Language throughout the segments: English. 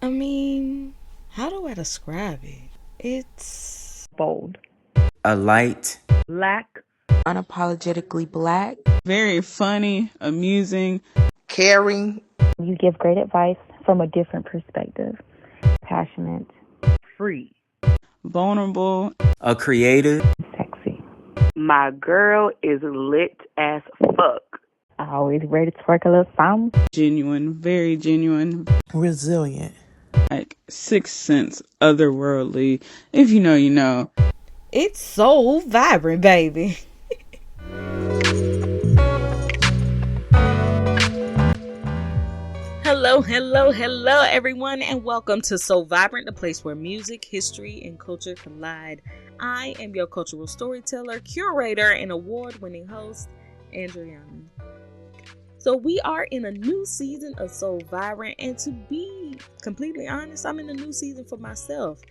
I mean, how do I describe it? It's bold, a light, black, unapologetically black, very funny, amusing, caring. You give great advice from a different perspective. Passionate, free. vulnerable, a creative, sexy. My girl is lit as fuck. Always ready to twerk a little something. genuine, very genuine, Resilient. like sixth sense, otherworldly. If you know, you know. it's so vibrant, baby. Hello, everyone, and welcome to So Vibrant, the place where music, history, and culture collide. I am your cultural storyteller, curator, and award-winning host, Andriana. So we are in a new season of So Vibrant, and to be completely honest, I'm in a new season for myself,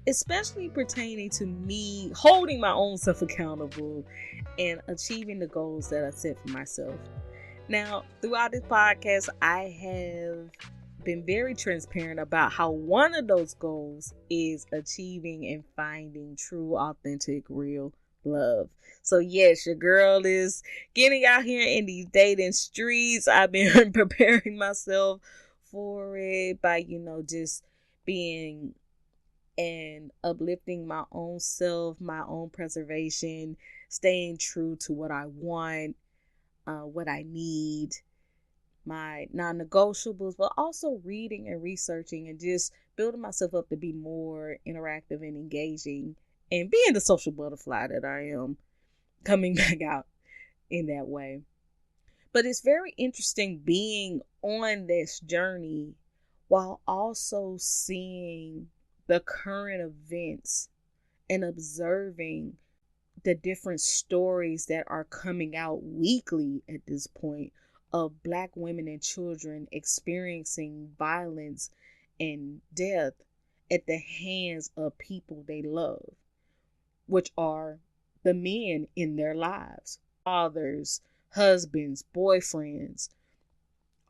especially pertaining to me holding my own self accountable and achieving the goals that I set for myself. Now, throughout this podcast, I have been very transparent about how one of those goals is achieving and finding true, authentic, real love. So yes, your girl is getting out here in these dating streets. I've been preparing myself for it by, just being and uplifting my own self, my own preservation, staying true to what I want, what I need, my non-negotiables, but also reading and researching and just building myself up to be more interactive and engaging and being the social butterfly that I am, coming back out in that way. But it's very interesting being on this journey while also seeing the current events and observing the different stories that are coming out weekly at this point of Black women and children experiencing violence and death at the hands of people they love, which are the men in their lives. Fathers, husbands, boyfriends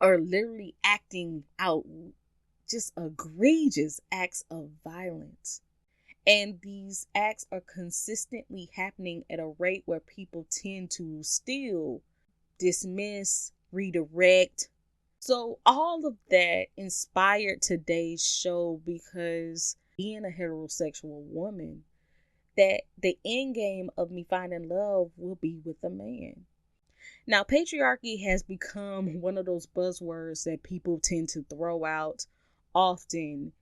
are literally acting out just egregious acts of violence. And these acts are consistently happening at a rate where people tend to still dismiss, redirect. So all of that inspired today's show because being a heterosexual woman, that the end game of me finding love will be with a man. Now, patriarchy has become one of those buzzwords that people tend to throw out often,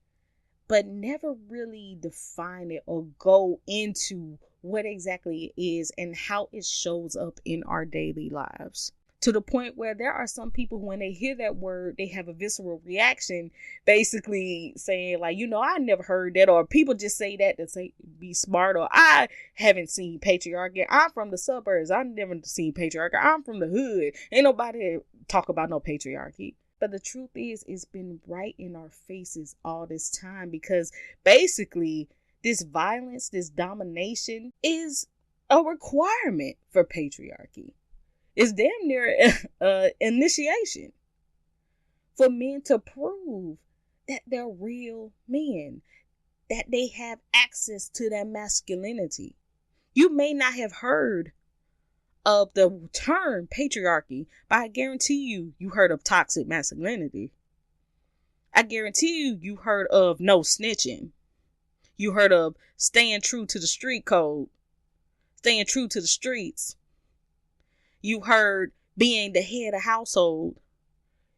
but never really define it or go into what exactly it is and how it shows up in our daily lives. To the point where there are some people who, when they hear that word, they have a visceral reaction, basically saying like, I never heard that, or people just say that to say be smart, or I haven't seen patriarchy. I'm from the suburbs. I've never seen patriarchy. I'm from the hood. Ain't nobody talk about no patriarchy. But the truth is, it's been right in our faces all this time because basically this violence, this domination is a requirement for patriarchy. It's damn near initiation for men to prove that they're real men, that they have access to their masculinity. You may not have heard of the term patriarchy, but I guarantee you heard of toxic masculinity. I guarantee you heard of no snitching. You heard of staying true to the street code, staying true to the streets. You heard being the head of household,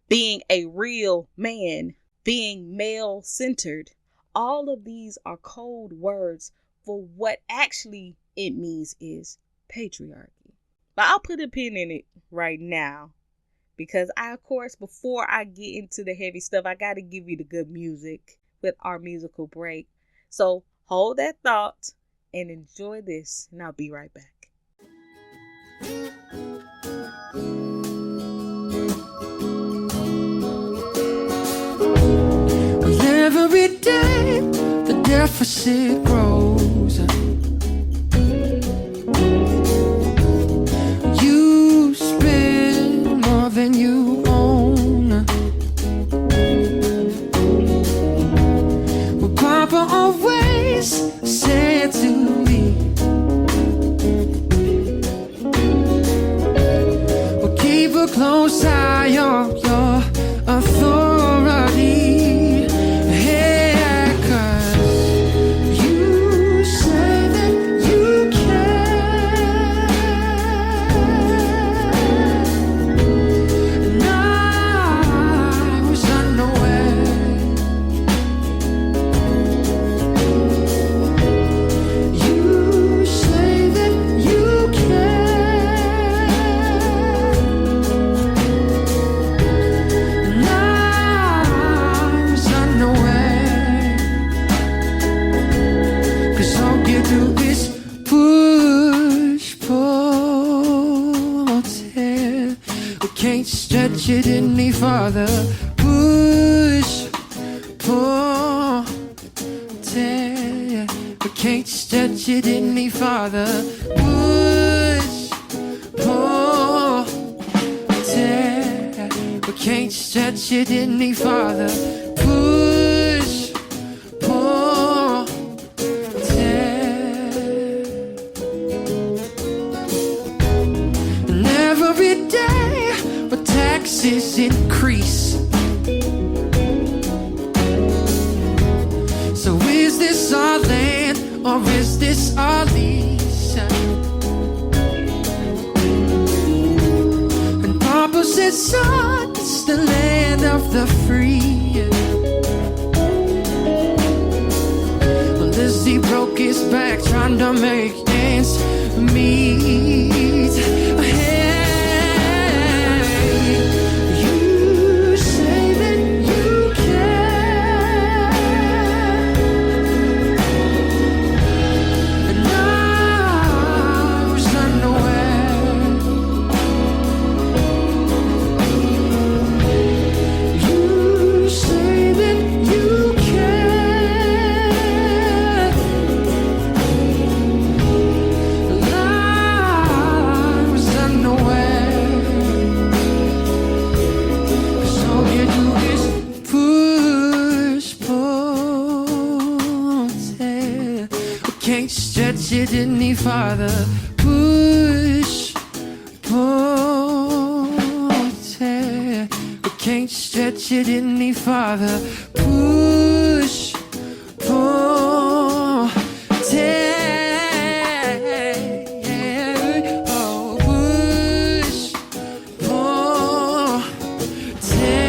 being a real man, being male-centered. All of these are code words for what actually it means is patriarchy. But I'll put a pin in it right now because of course, before I get into the heavy stuff, I got to give you the good music with our musical break. So hold that thought and enjoy this, and I'll be right back. Well, every day the deficit grows. Than you own. Papa always said to me, well, keep a close eye on your authority. Hey, 'cause you say that you can. And I was unaware. You say that you can. And I was unaware. 'Cause all you do is push, pull, or tear. We can't stretch it any farther. Push, pull, tear. We can't stretch it any farther. Push, pull, tear. We can't stretch it any farther. Push, pull, tear. And every day when taxes increase, so is this our land or is this our lease? And Papa said, son, it's the land of the free. Well, Lizzy broke his back trying to make ends meet. Hey, you say that you can. And I was unaware. You say that you can. And I was unaware. 'Cause all you do is push, pull, tear. We can't stretch it any farther. Push, pull, tear. We can't stretch it any farther. Push, pull, tear. Oh, push, pull, tear.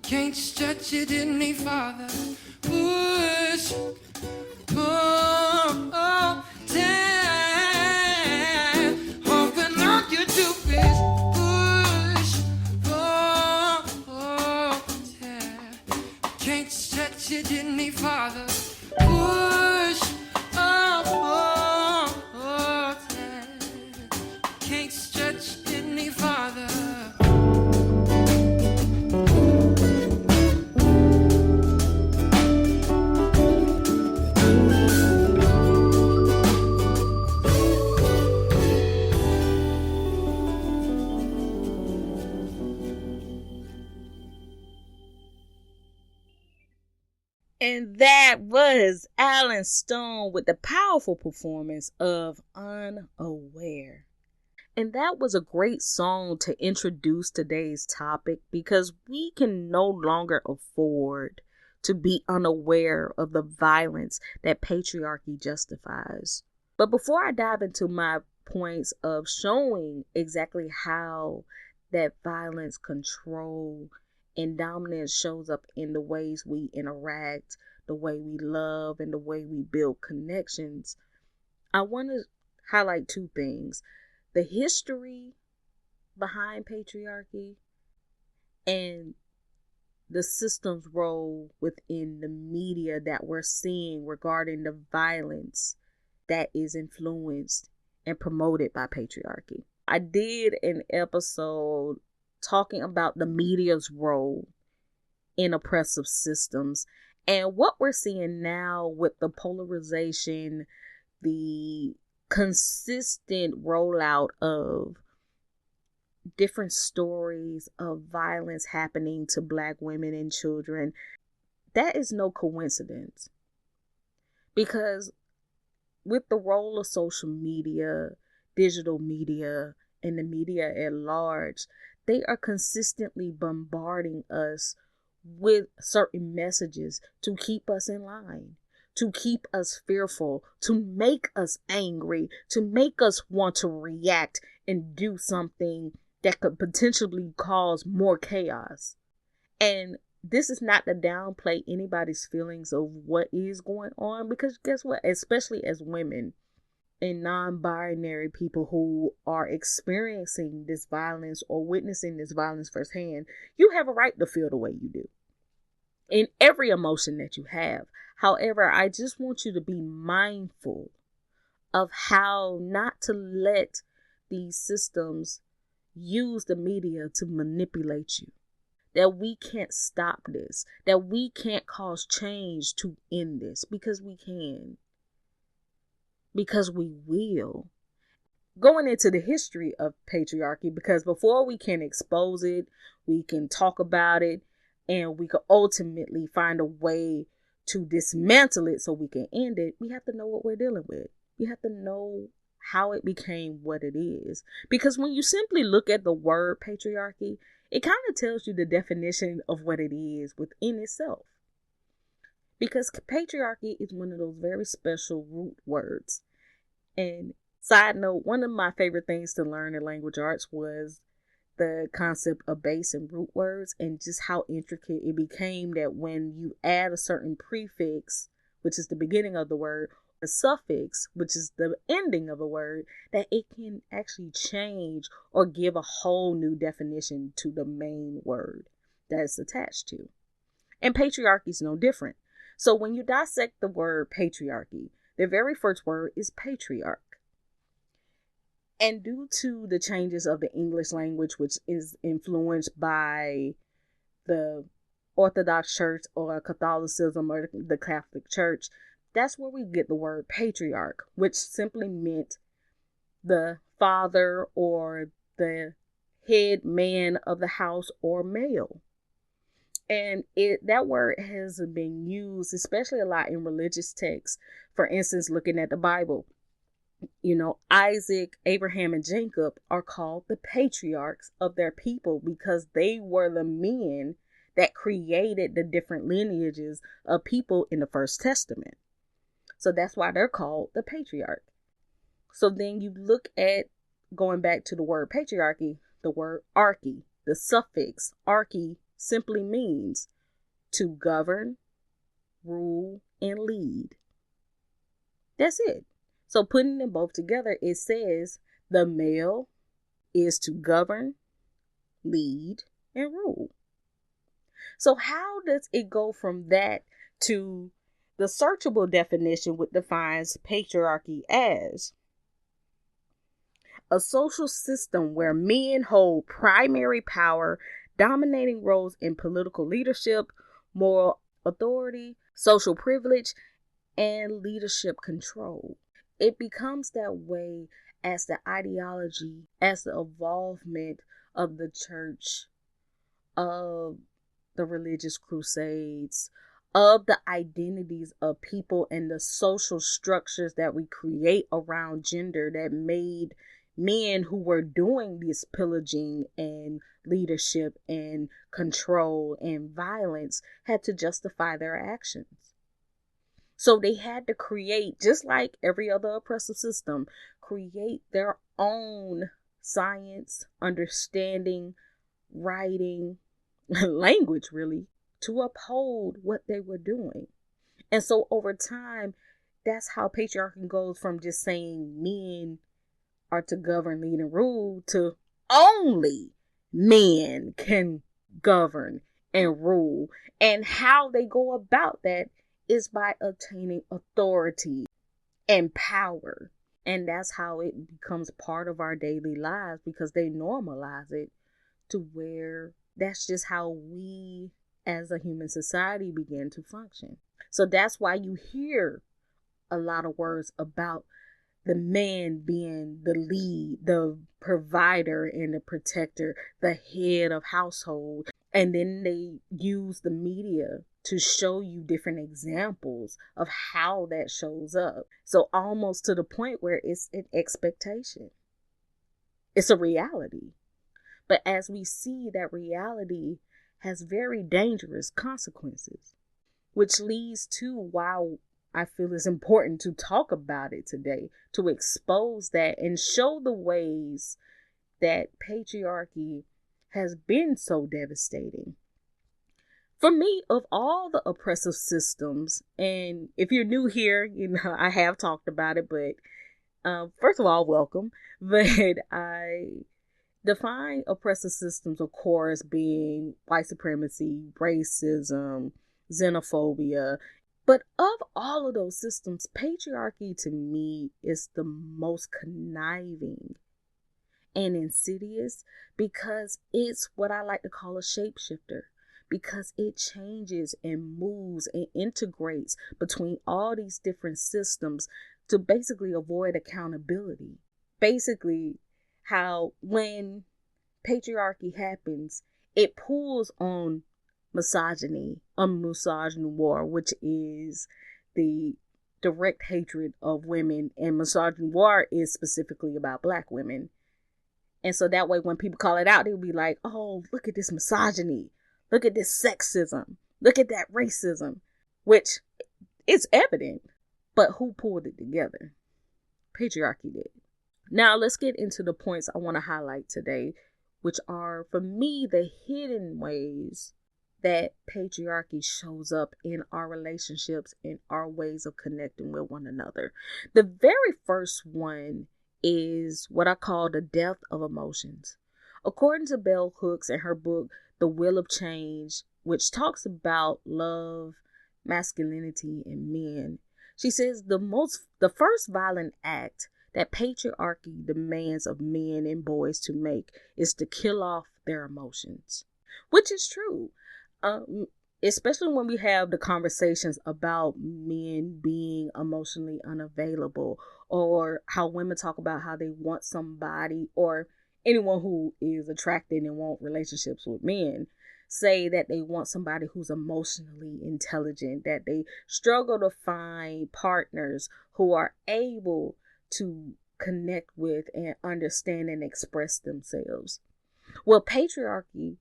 Can't stretch it any farther. Push, pull, tear. Hoping all you do is push, pull, tear. Can't stretch it any farther. Push, pull, tear. Can't stretch any farther. And that was Alan Stone with the powerful performance of Unaware. And that was a great song to introduce today's topic, because we can no longer afford to be unaware of the violence that patriarchy justifies. But before I dive into my points of showing exactly how that violence, control, and dominance shows up in the ways we interact, the way we love, and the way we build connections, I want to highlight two things: the history behind patriarchy and the system's role within the media that we're seeing regarding the violence that is influenced and promoted by patriarchy. I did an episode talking about the media's role in oppressive systems, and what we're seeing now with the polarization, the consistent rollout of different stories of violence happening to Black women and children. That is no coincidence, because with the role of social media, digital media, and the media at large, they are consistently bombarding us with certain messages to keep us in line, to keep us fearful, to make us angry, to make us want to react and do something that could potentially cause more chaos. And this is not to downplay anybody's feelings of what is going on, because guess what? Especially as women and non-binary people who are experiencing this violence or witnessing this violence firsthand, you have a right to feel the way you do in every emotion that you have. However, I just want you to be mindful of how not to let these systems use the media to manipulate you. That we can't stop this. That we can't cause change to end this, because we can. Because we will. Going into the history of patriarchy, because before we can expose it, we can talk about it, and we can ultimately find a way to dismantle it so we can end it, we have to know what we're dealing with. We have to know how it became what it is. Because when you simply look at the word patriarchy, it kind of tells you the definition of what it is within itself. Because patriarchy is one of those very special root words. And side note, one of my favorite things to learn in language arts was the concept of base and root words, and just how intricate it became that when you add a certain prefix, which is the beginning of the word, a suffix, which is the ending of a word, that it can actually change or give a whole new definition to the main word that it's attached to. And patriarchy is no different. So when you dissect the word patriarchy, the very first word is patriarch. And due to the changes of the English language, which is influenced by the Orthodox Church or Catholicism or the Catholic Church, that's where we get the word patriarch, which simply meant the father or the head man of the house or male. And that word has been used especially a lot in religious texts. For instance, looking at the Bible, Isaac, Abraham, and Jacob are called the patriarchs of their people because they were the men that created the different lineages of people in the First Testament. So that's why they're called the patriarch. So then you look at, going back to the word patriarchy, the word archy, the suffix archy simply means to govern, rule, and lead. That's it. So putting them both together, it says the male is to govern, lead, and rule. So how does it go from that to the searchable definition, which defines patriarchy as a social system where men hold primary power, dominating roles in political leadership, moral authority, social privilege, and leadership control. It becomes that way as the ideology, as the evolvement of the church, of the religious crusades, of the identities of people and the social structures that we create around gender that made men who were doing this pillaging and leadership and control and violence had to justify their actions. So they had to create, just like every other oppressive system, create their own science, understanding, writing, language really, to uphold what they were doing. And so over time, that's how patriarchy goes from just saying men are to govern, lead, and rule to only men can govern and rule. And how they go about that is by obtaining authority and power. And that's how it becomes part of our daily lives, because they normalize it to where that's just how we as a human society begin to function. So that's why you hear a lot of words about the man being the lead, the provider and the protector, the head of household. And then they use the media to show you different examples of how that shows up. So almost to the point where it's an expectation. It's a reality. But as we see, that reality has very dangerous consequences, which leads to why I feel it's important to talk about it today, to expose that and show the ways that patriarchy has been so devastating. For me, of all the oppressive systems, and if you're new here, I have talked about it, but first of all, welcome. But I define oppressive systems, of course, being white supremacy, racism, xenophobia. But of all of those systems, patriarchy to me is the most conniving and insidious, because it's what I like to call a shapeshifter, because it changes and moves and integrates between all these different systems to basically avoid accountability. Basically, how when patriarchy happens, it pulls on misogyny, misogynoir, which is the direct hatred of women, and misogynoir is specifically about Black women. And so that way, when people call it out, they'll be like, oh, look at this misogyny, look at this sexism, look at that racism, which is evident. But who pulled it together? Patriarchy did. Now let's get into the points I want to highlight today, which are, for me, the hidden ways that patriarchy shows up in our relationships and our ways of connecting with one another. The very first one is what I call the death of emotions. According to Bell Hooks in her book, The Will of Change, which talks about love, masculinity, and men, she says the first violent act that patriarchy demands of men and boys to make is to kill off their emotions, which is true. Especially when we have the conversations about men being emotionally unavailable, or how women talk about how they want somebody, or anyone who is attracted and want relationships with men say that they want somebody who's emotionally intelligent, that they struggle to find partners who are able to connect with and understand and express themselves. Well, patriarchy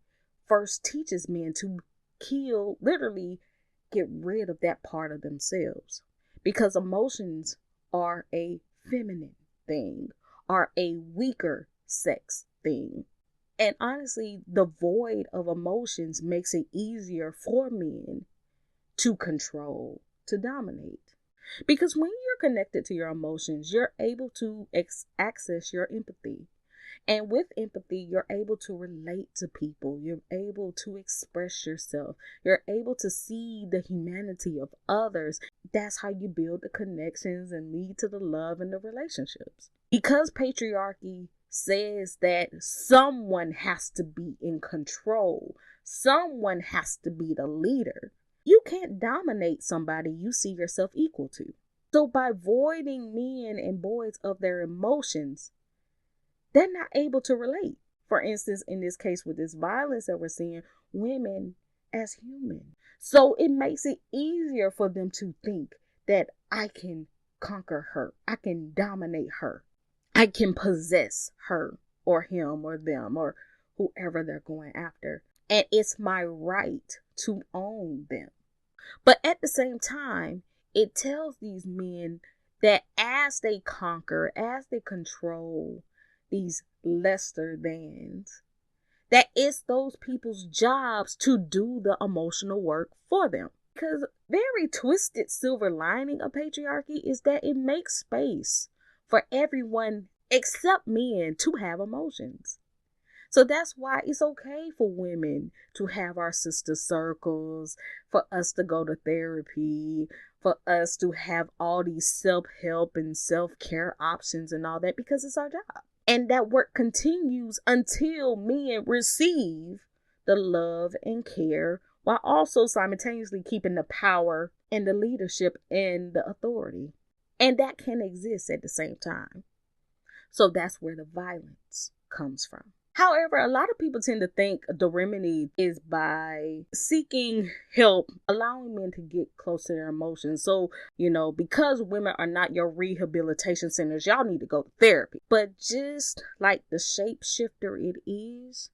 first teaches men to literally get rid of that part of themselves, because emotions are a feminine thing, are a weaker sex thing. And honestly, the void of emotions makes it easier for men to control, to dominate. Because when you're connected to your emotions, you're able to access your empathy. And with empathy, you're able to relate to people. You're able to express yourself. You're able to see the humanity of others. That's how you build the connections and lead to the love and the relationships. Because patriarchy says that someone has to be in control, someone has to be the leader, you can't dominate somebody you see yourself equal to. So by voiding men and boys of their emotions, they're not able to relate. For instance, in this case with this violence that we're seeing, women as human. So it makes it easier for them to think that I can conquer her, I can dominate her. I can possess her or him or them or whoever they're going after. And it's my right to own them. But at the same time, it tells these men that as they conquer, as they control these lesser thans, that it's those people's jobs to do the emotional work for them. Because very twisted silver lining of patriarchy is that it makes space for everyone except men to have emotions. So that's why it's okay for women to have our sister circles, for us to go to therapy, for us to have all these self-help and self-care options and all that, because it's our job. And that work continues until men receive the love and care, while also simultaneously keeping the power and the leadership and the authority. And that can exist at the same time. So that's where the violence comes from. However, a lot of people tend to think the remedy is by seeking help, allowing men to get close to their emotions. So, because women are not your rehabilitation centers, y'all need to go to therapy. But just like the shapeshifter it is,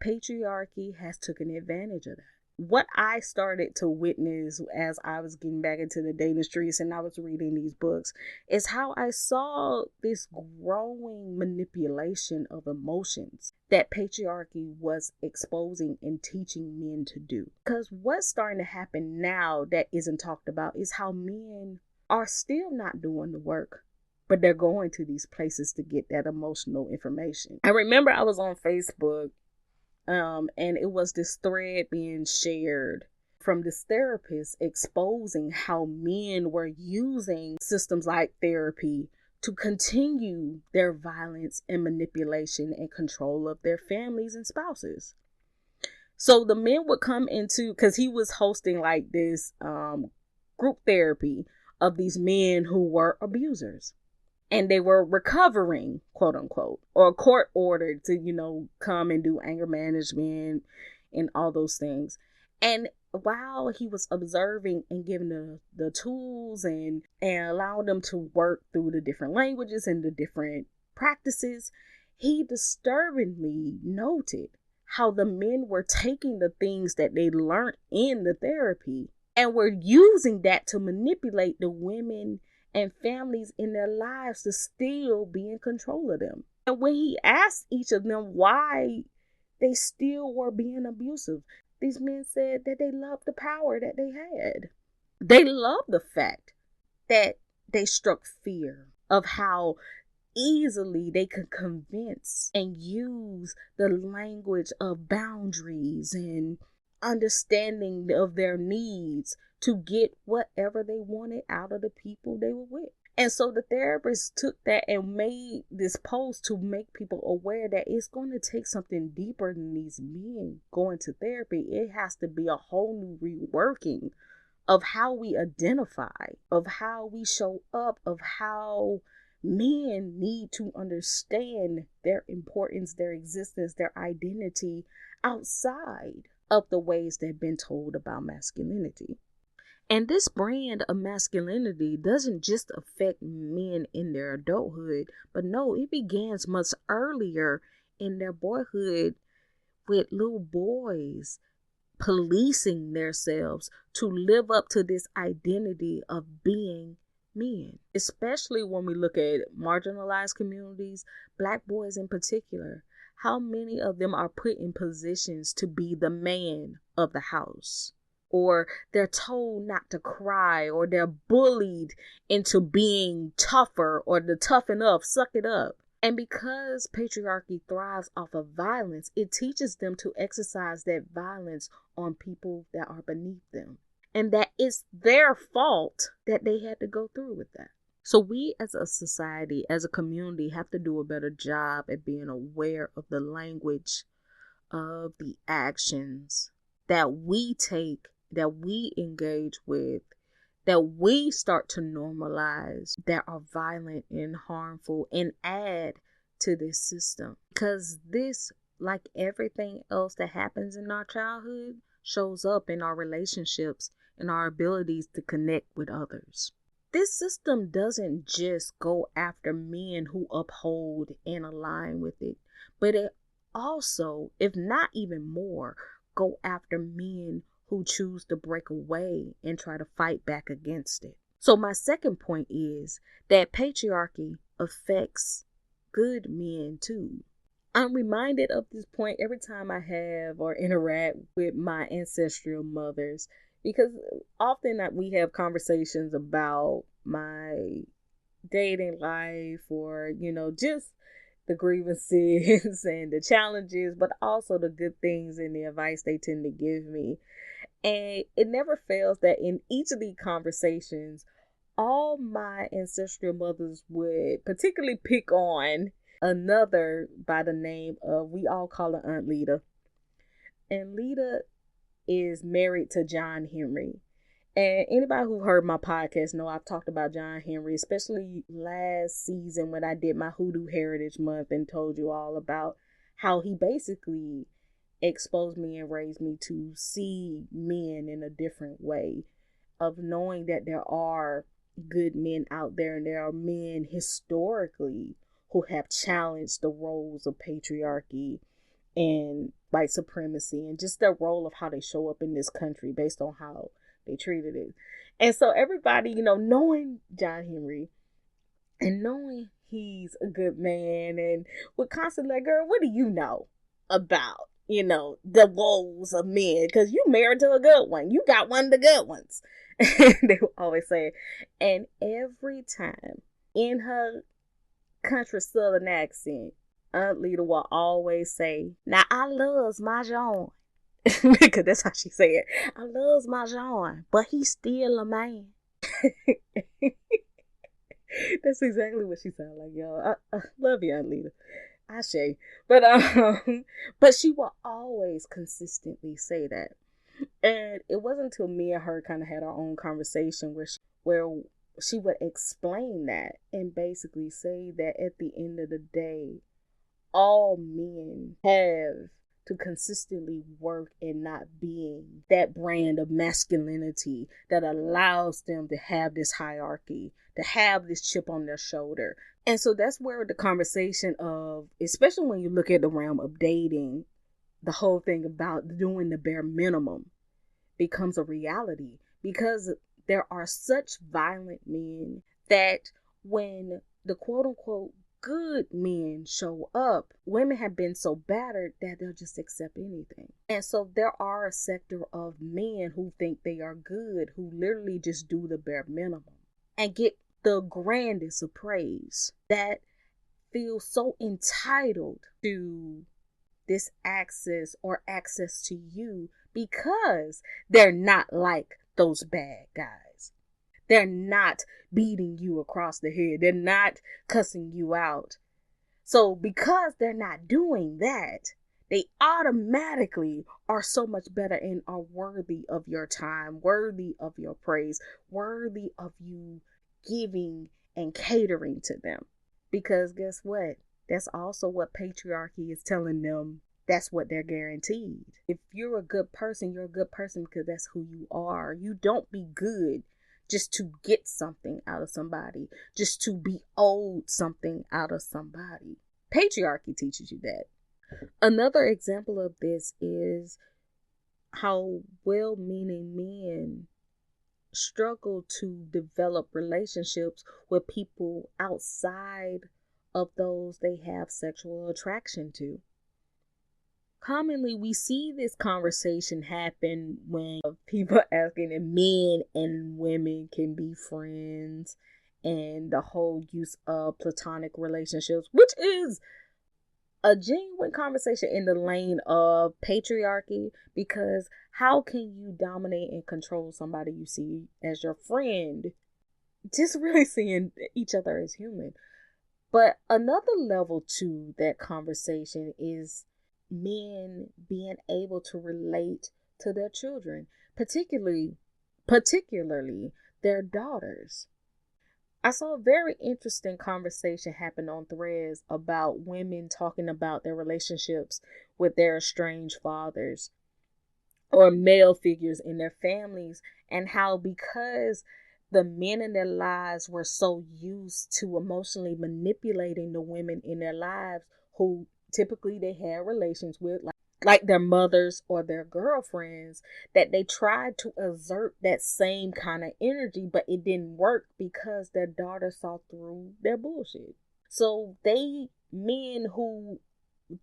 patriarchy has taken advantage of that. What I started to witness as I was getting back into the dating streets and I was reading these books is how I saw this growing manipulation of emotions that patriarchy was exposing and teaching men to do. Because what's starting to happen now that isn't talked about is how men are still not doing the work, but they're going to these places to get that emotional information. I remember I was on Facebook and it was this thread being shared from this therapist exposing how men were using systems like therapy to continue their violence and manipulation and control of their families and spouses. So the men would come into, because he was hosting like this group therapy of these men who were abusers. And they were recovering, quote unquote, or court ordered to, come and do anger management and all those things. And while he was observing and giving the tools and allowing them to work through the different languages and the different practices, he disturbingly noted how the men were taking the things that they learned in the therapy and were using that to manipulate the women and families in their lives to still be in control of them. And when he asked each of them why they still were being abusive, these men said that they loved the power that they had. They loved the fact that they struck fear of how easily they could convince and use the language of boundaries and understanding of their needs to get whatever they wanted out of the people they were with. And so the therapist took that and made this post to make people aware that it's going to take something deeper than these men going to therapy. It has to be a whole new reworking of how we identify, of how we show up, of how men need to understand their importance, their existence, their identity outside of the ways they've been told about masculinity. And this brand of masculinity doesn't just affect men in their adulthood, but no, it begins much earlier in their boyhood with little boys policing themselves to live up to this identity of being men. Especially when we look at marginalized communities, Black boys in particular, how many of them are put in positions to be the man of the house? Or they're told not to cry, or they're bullied into being tougher, or to toughen up, suck it up. And because patriarchy thrives off of violence, it teaches them to exercise that violence on people that are beneath them. And that it's their fault that they had to go through with that. So we as a society, as a community, have to do a better job at being aware of the language of the actions that we take, that we engage with, that we start to normalize, that are violent and harmful and add to this system. Because this, like everything else that happens in our childhood, shows up in our relationships and our abilities to connect with others. this system doesn't just go after men who uphold and align with it, but it also, if not even more, go after men who choose to break away and try to fight back against it. So my second point is that patriarchy affects good men too. I'm reminded of this point every time I have or interact with my ancestral mothers, because often we have conversations about my dating life or, just the grievances and the challenges, but also the good things and the advice they tend to give me. And it never fails that in each of these conversations, all my ancestral mothers would particularly pick on another by the name of, we all call her Aunt Lita. And Lita is married to John Henry. And anybody who heard my podcast know I've talked about John Henry, especially last season when I did my Hoodoo Heritage Month and told you all about how he basically exposed me and raised me to see men in a different way, of knowing that there are good men out there and there are men historically who have challenged the roles of patriarchy and white supremacy and just their role of how they show up in this country based on how they treated it. And so everybody, knowing John Henry and knowing he's a good man and would constantly like, girl, what do you know about, the woes of men? Because you married to a good one. You got one of the good ones. They would always say it. And every time in her country southern accent, Aunt Lita will always say, now I loves my John. Because that's how she said it. I loves my John, but he's still a man. That's exactly what she sounded like, y'all. I love you, Aunt Lita. I say. But she will always consistently say that. And it wasn't until me and her kind of had our own conversation where she would explain that and basically say that at the end of the day, all men have to consistently work in not being that brand of masculinity that allows them to have this hierarchy, to have this chip on their shoulder. And so that's where the conversation of, especially when you look at the realm of dating, the whole thing about doing the bare minimum becomes a reality, because there are such violent men that when the quote unquote good men show up, women have been so battered that they'll just accept anything. And so there are a sector of men who think they are good, who literally just do the bare minimum and get the grandest of praise, that feel so entitled to this access to you because they're not like those bad guys. They're not beating you across the head. They're not cussing you out. So because they're not doing that, they automatically are so much better and are worthy of your time, worthy of your praise, worthy of you giving and catering to them. Because guess what? That's also what patriarchy is telling them. That's what they're guaranteed. If you're a good person, you're a good person because that's who you are. You don't be good just to get something out of somebody, just to be owed something out of somebody. Patriarchy teaches you that. Another example of this is how well-meaning men struggle to develop relationships with people outside of those they have sexual attraction to. Commonly, we see this conversation happen when people are asking if men and women can be friends, and the whole use of platonic relationships, which is a genuine conversation in the lane of patriarchy, because how can you dominate and control somebody you see as your friend? Just really seeing each other as human. But another level to that conversation is men being able to relate to their children, particularly their daughters. I saw a very interesting conversation happen on Threads about women talking about their relationships with their estranged fathers or male figures in their families, and how because the men in their lives were so used to emotionally manipulating the women in their lives who typically they had relations with, like their mothers or their girlfriends, that they tried to exert that same kind of energy, but it didn't work because their daughter saw through their bullshit. So men who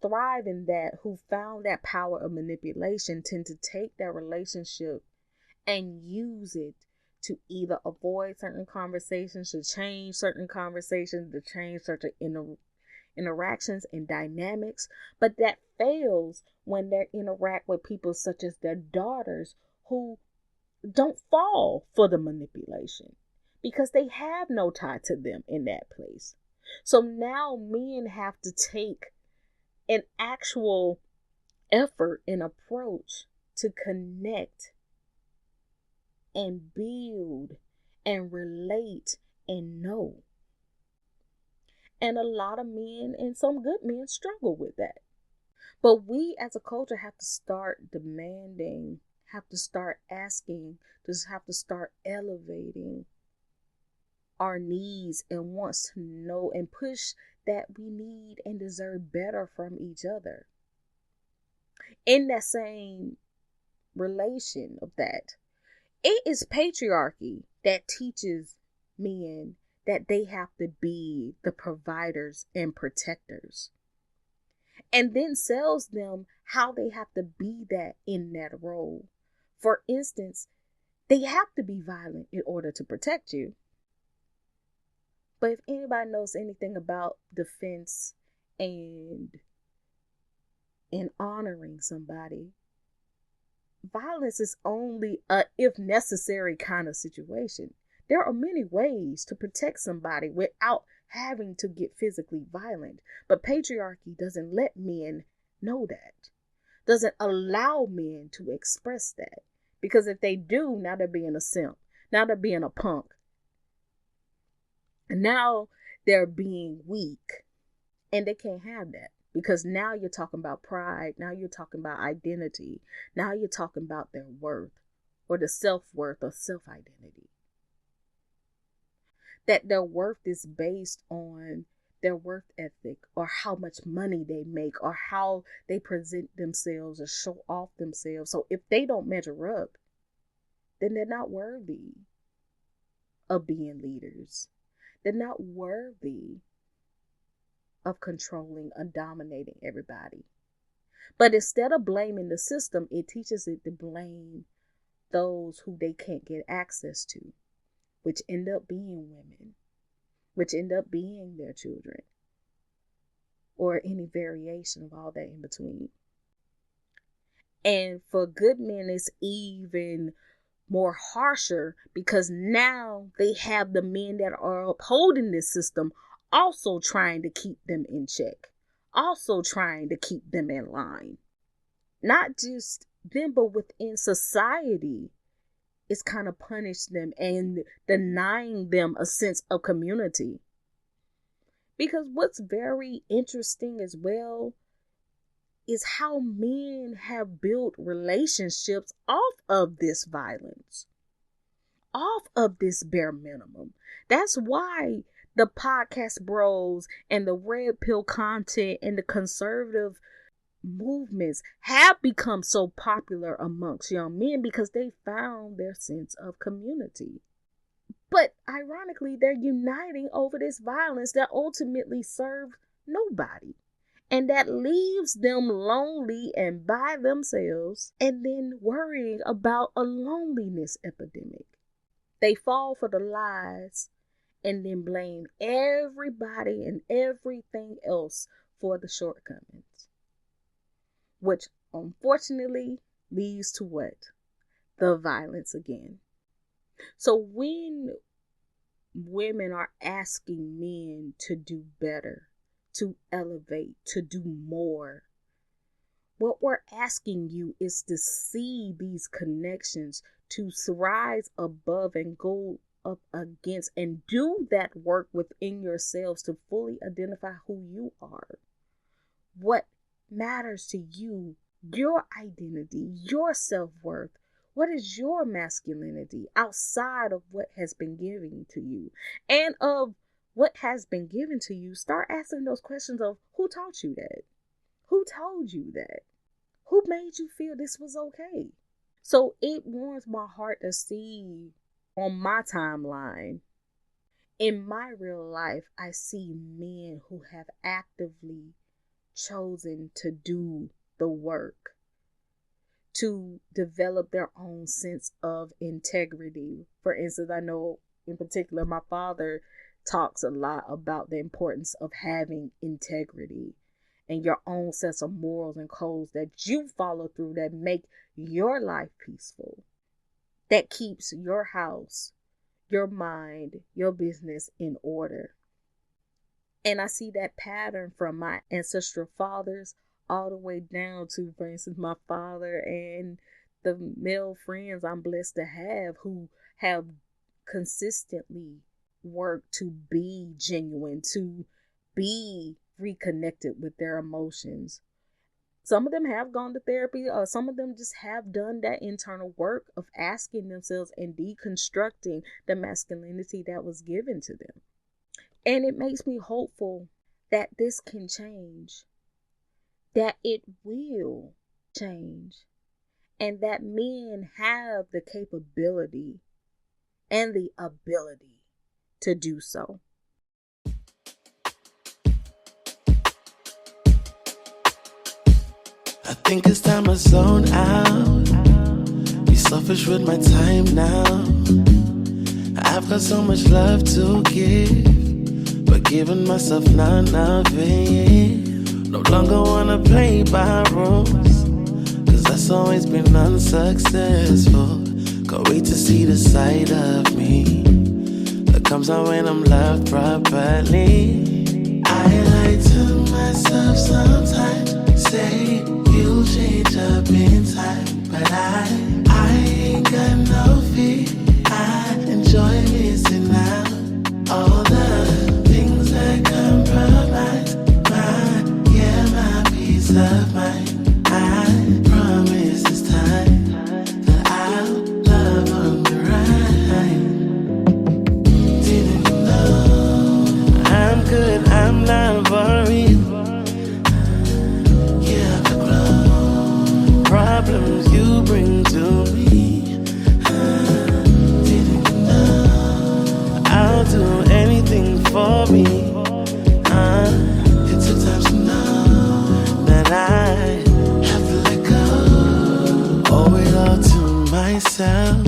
thrive in that, who found that power of manipulation, tend to take their relationship and use it to either avoid certain conversations, to change certain conversations, to change certain interactions and dynamics. But that fails when they interact with people such as their daughters, who don't fall for the manipulation because they have no tie to them in that place. So now men have to take an actual effort and approach to connect and build and relate and know. And a lot of men and some good men struggle with that. But we as a culture have to start demanding, have to start asking, just have to start elevating our needs and wants to know and push that we need and deserve better from each other. In that same relation of that, it is patriarchy that teaches men that they have to be the providers and protectors, and then tells them how they have to be that in that role. For instance, they have to be violent in order to protect you. But if anybody knows anything about defense and honoring somebody, violence is only a if necessary kind of situation. There are many ways to protect somebody without having to get physically violent. But patriarchy doesn't let men know that. Doesn't allow men to express that. Because if they do, now they're being a simp. Now they're being a punk. And now they're being weak. And they can't have that. Because now you're talking about pride. Now you're talking about identity. Now you're talking about their worth, or the self-worth or self-identity. That their worth is based on their worth ethic, or how much money they make, or how they present themselves or show off themselves. So if they don't measure up, then they're not worthy of being leaders. They're not worthy of controlling and dominating everybody. But instead of blaming the system, it teaches it to blame those who they can't get access to, which end up being women, which end up being their children, or any variation of all that in between. And for good men, it's even more harsher, because now they have the men that are upholding this system also trying to keep them in check, also trying to keep them in line. Not just them, but within society, it's kind of punished them and denying them a sense of community. Because what's very interesting as well is how men have built relationships off of this violence, off of this bare minimum. That's why the podcast bros and the red pill content and the conservative movements have become so popular amongst young men, because they found their sense of community. But ironically, they're uniting over this violence that ultimately serves nobody, and that leaves them lonely and by themselves, and then worrying about a loneliness epidemic. They fall for the lies and then blame everybody and everything else for the shortcomings, which unfortunately leads to what? The violence again. So when women are asking men to do better, to elevate, to do more, what we're asking you is to see these connections, to rise above and go up against, and do that work within yourselves to fully identify who you are, what matters to you, your identity, your self-worth, What is your masculinity outside of what has been given to you? And of what has been given to you, start asking those questions of who taught you that? Who told you that? Who made you feel this was okay? So it warms my heart to see on my timeline, in my real life, I see men who have actively chosen to do the work, to develop their own sense of integrity. For instance, I know in particular my father talks a lot about the importance of having integrity and your own sets of morals and codes that you follow through, that make your life peaceful, that keeps your house, your mind, your business in order. And I see that pattern from my ancestral fathers all the way down to, for instance, my father and the male friends I'm blessed to have who have consistently worked to be genuine, to be reconnected with their emotions. Some of them have gone to therapy, or some of them just have done that internal work of asking themselves and deconstructing the masculinity that was given to them. And it makes me hopeful that this can change, that it will change, and that men have the capability and the ability to do so. I think it's time I zone out. Be selfish with my time now. I've got so much love to give, but giving myself none of it. No longer wanna play by rules, cause that's always been unsuccessful. Can't wait to see the side of me that comes out when I'm loved properly. I lie to myself sometimes, say you'll change up in time, but I ain't got no fear. I enjoy missing out. All the things that compromise my peace of mind. I promise this time that I'll love on the right. Didn't you know I'm good, I'm not worried. Problems you bring to me. Didn't you know I'll do anything for me? It took time to know that I have to let go. Owe it all to myself.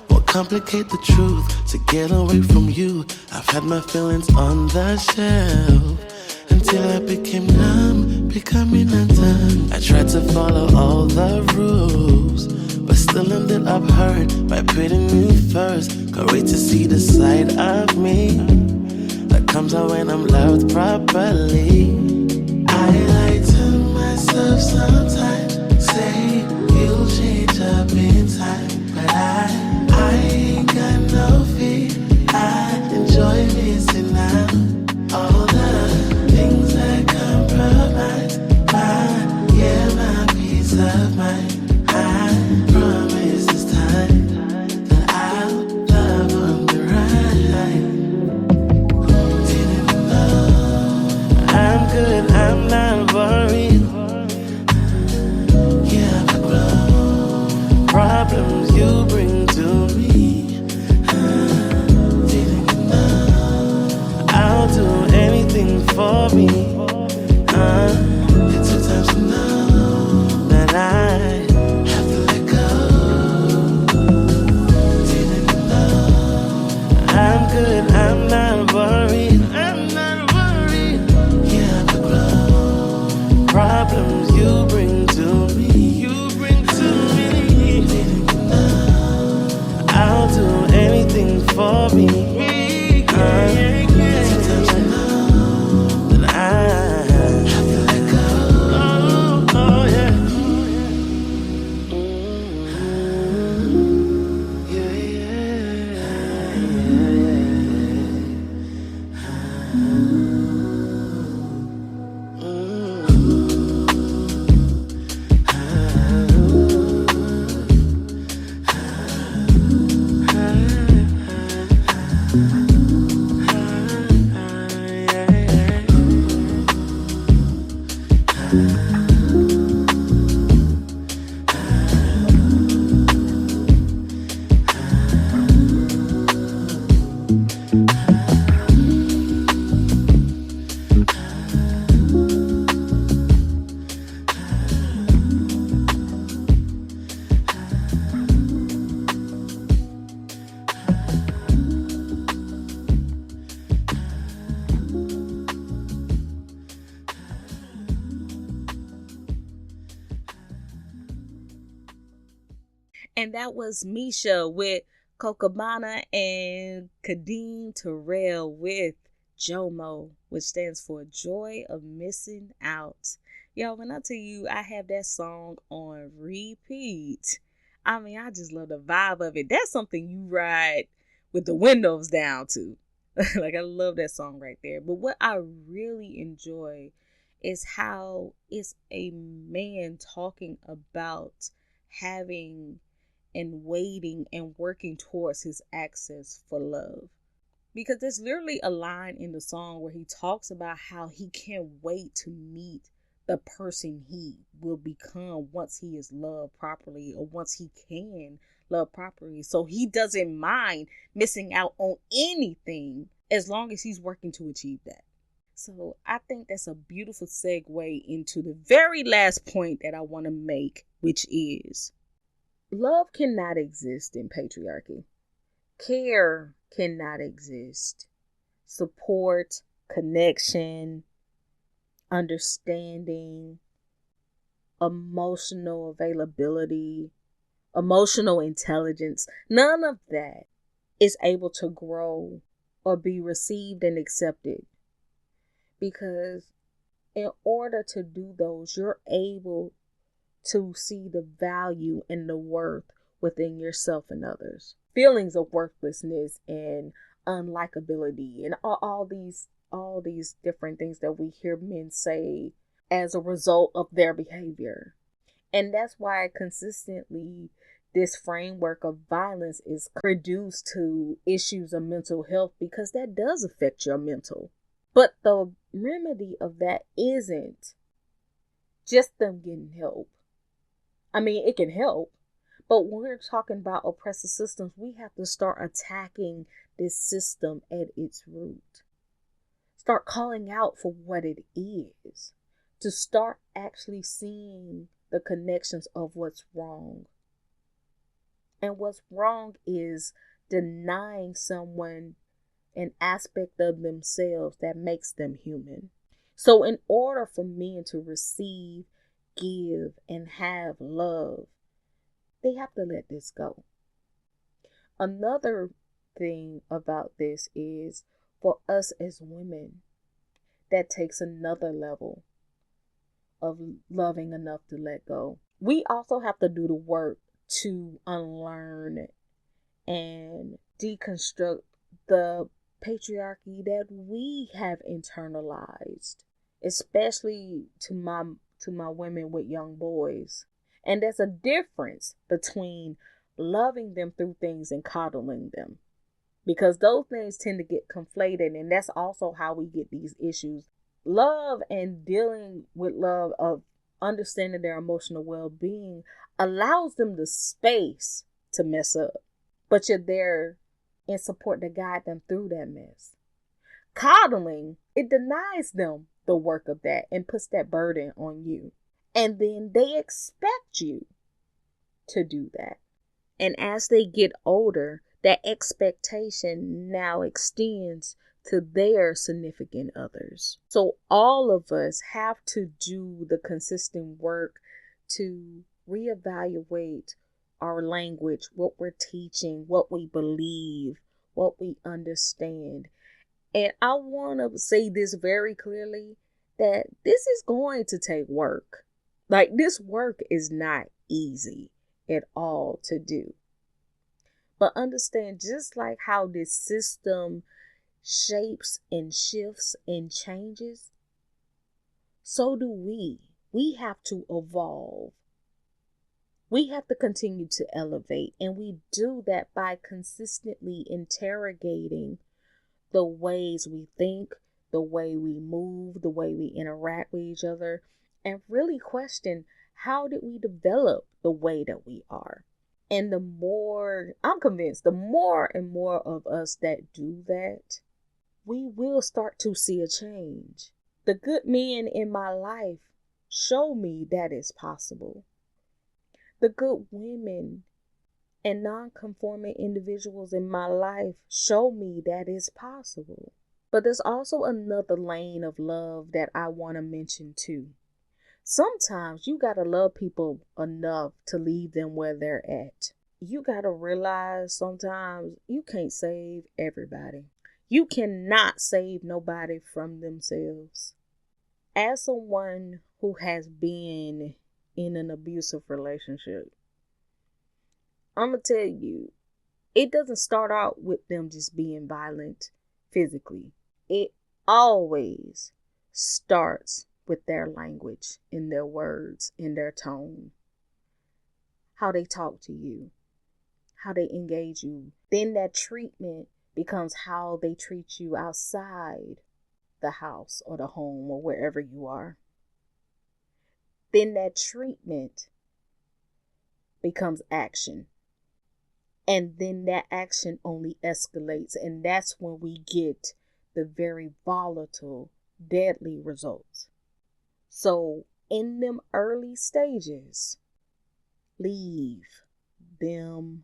Won't complicate the truth to get away from you. I've had my feelings on the shelf until I became numb, becoming undone. I tried to follow all the rules, but still ended up hurt by putting you first. Can't wait to see the side of me that comes out when I'm loved properly. I lie to myself sometimes, say you'll change up in time, but I ain't got no fear. I enjoy missing out. All the things that compromise my peace of mind. I promise this time that I'll love on the right. Didn't you know I'm good, I'm not worried. Yeah, I've grown. Problems you bring to me. Didn't you know I'll do anything for me? It took time to know that I have to let go. And that was Misha with Kokabana and Kadeem Terrell with JOMO, which stands for Joy of Missing Out. Yo, when I tell you I have that song on repeat, I mean, I just love the vibe of it. That's something you ride with the windows down to. Like, I love that song right there. But what I really enjoy is how it's a man talking about having and waiting and working towards his access for love. Because there's literally a line in the song where he talks about how he can't wait to meet the person he will become once he is loved properly, or once he can love properly. So he doesn't mind missing out on anything as long as he's working to achieve that. So I think that's a beautiful segue into the very last point that I want to make, which is love cannot exist in patriarchy. Care cannot exist. Support, connection, understanding, emotional availability, emotional intelligence, none of that is able to grow or be received and accepted. Because in order to do those, you're able to see the value and the worth within yourself and others. Feelings of worthlessness and unlikability and all these different things that we hear men say as a result of their behavior. And that's why consistently this framework of violence is reduced to issues of mental health, because that does affect your mental. But the remedy of that isn't just them getting help. I mean, it can help, but when we're talking about oppressive systems, we have to start attacking this system at its root. Start calling out for what it is. To start actually seeing the connections of what's wrong. And what's wrong is denying someone an aspect of themselves that makes them human. So in order for men to receive, give, and have love, they have to let this go. Another thing about this is, for us as women, that takes another level of loving enough to let go. We also have to do the work to unlearn and deconstruct the patriarchy that we have internalized, especially to my women with young boys. And there's a difference between loving them through things and coddling them, because those things tend to get conflated, and that's also how we get these issues. Love and dealing with love, of understanding their emotional well-being, allows them the space to mess up, but you're there in support to guide them through that mess. Coddling, it denies them the work of that and puts that burden on you. And then they expect you to do that. And as they get older, that expectation now extends to their significant others. So all of us have to do the consistent work to reevaluate our language, what we're teaching, what we believe, what we understand. And I want to say this very clearly, that this is going to take work. Like, this work is not easy at all to do. But understand, just like how this system shapes and shifts and changes, so do we. We have to evolve. We have to continue to elevate, and we do that by consistently interrogating the ways we think, the way we move, the way we interact with each other, and really question, how did we develop the way that we are? And the more, I'm convinced, the more and more of us that do that, we will start to see a change. The good men in my life show me that it's possible. The good women and non-conforming individuals in my life show me that it's possible. But there's also another lane of love that I want to mention too. Sometimes you got to love people enough to leave them where they're at. you gotta realize sometimes you can't save everybody. You cannot save nobody from themselves. As someone who has been in an abusive relationship, I'm gonna tell you, it doesn't start out with them just being violent physically. It always starts with their language, in their words, in their tone, how they talk to you, how they engage you. Then that treatment becomes how they treat you outside the house or the home or wherever you are. Then that treatment becomes action. And then that action only escalates. And that's when we get the very volatile, deadly results. So in them early stages, leave them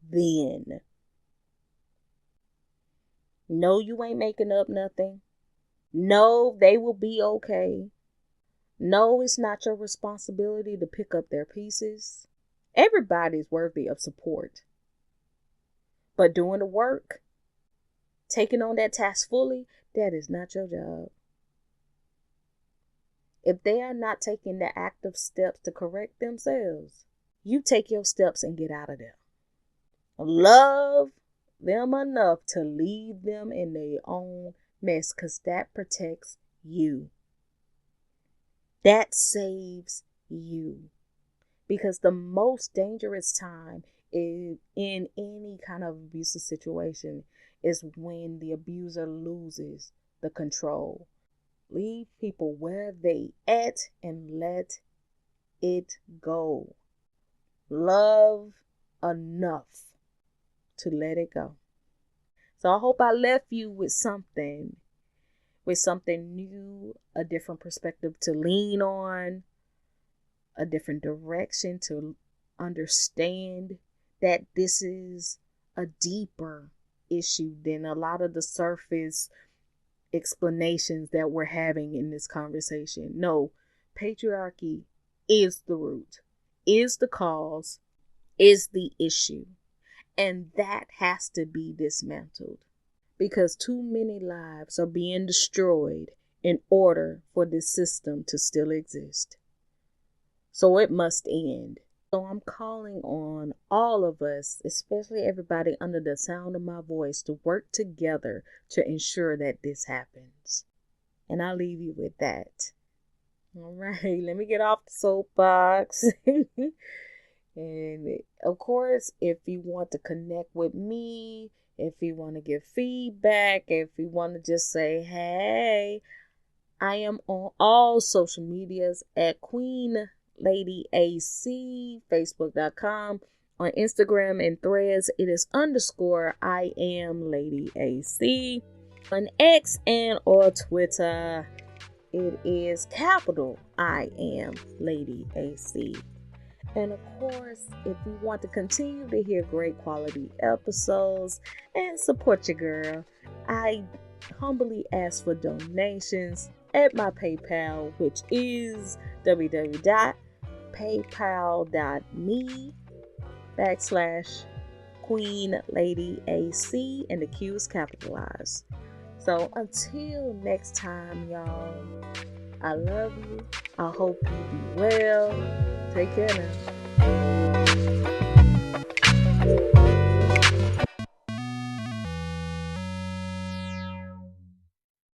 then. No, you ain't making up nothing. No, they will be okay. No, it's not your responsibility to pick up their pieces. Everybody's worthy of support. But doing the work, taking on that task fully, that is not your job. If they are not taking the active steps to correct themselves, you take your steps and get out of there. Love them enough to leave them in their own mess, because that protects you. That saves you. Because the most dangerous time in any kind of abusive situation is when the abuser loses the control. Leave people where they at and let it go. Love enough to let it go. So I hope I left you with something new, a different perspective to lean on, a different direction to understand that this is a deeper issue than a lot of the surface explanations that we're having in this conversation. No, patriarchy is the root, is the cause, is the issue. And that has to be dismantled, because too many lives are being destroyed in order for this system to still exist. So it must end. So I'm calling on all of us, especially everybody under the sound of my voice, to work together to ensure that this happens. And I'll leave you with that. All right, let me get off the soapbox. And of course, if you want to connect with me, if you want to give feedback, if you want to just say, hey, I am on all social medias at Queen Lady AC, Facebook.com. On Instagram and Threads, it is _ I am Lady AC. On X and or Twitter, it is capital I am Lady AC. And of course, if you want to continue to hear great quality episodes and support your girl, I humbly ask for donations at my PayPal, which is www.paypal.me/Queen Lady AC, and the Q is capitalized. So until next time, y'all, I love you. I hope you be well. Take care now.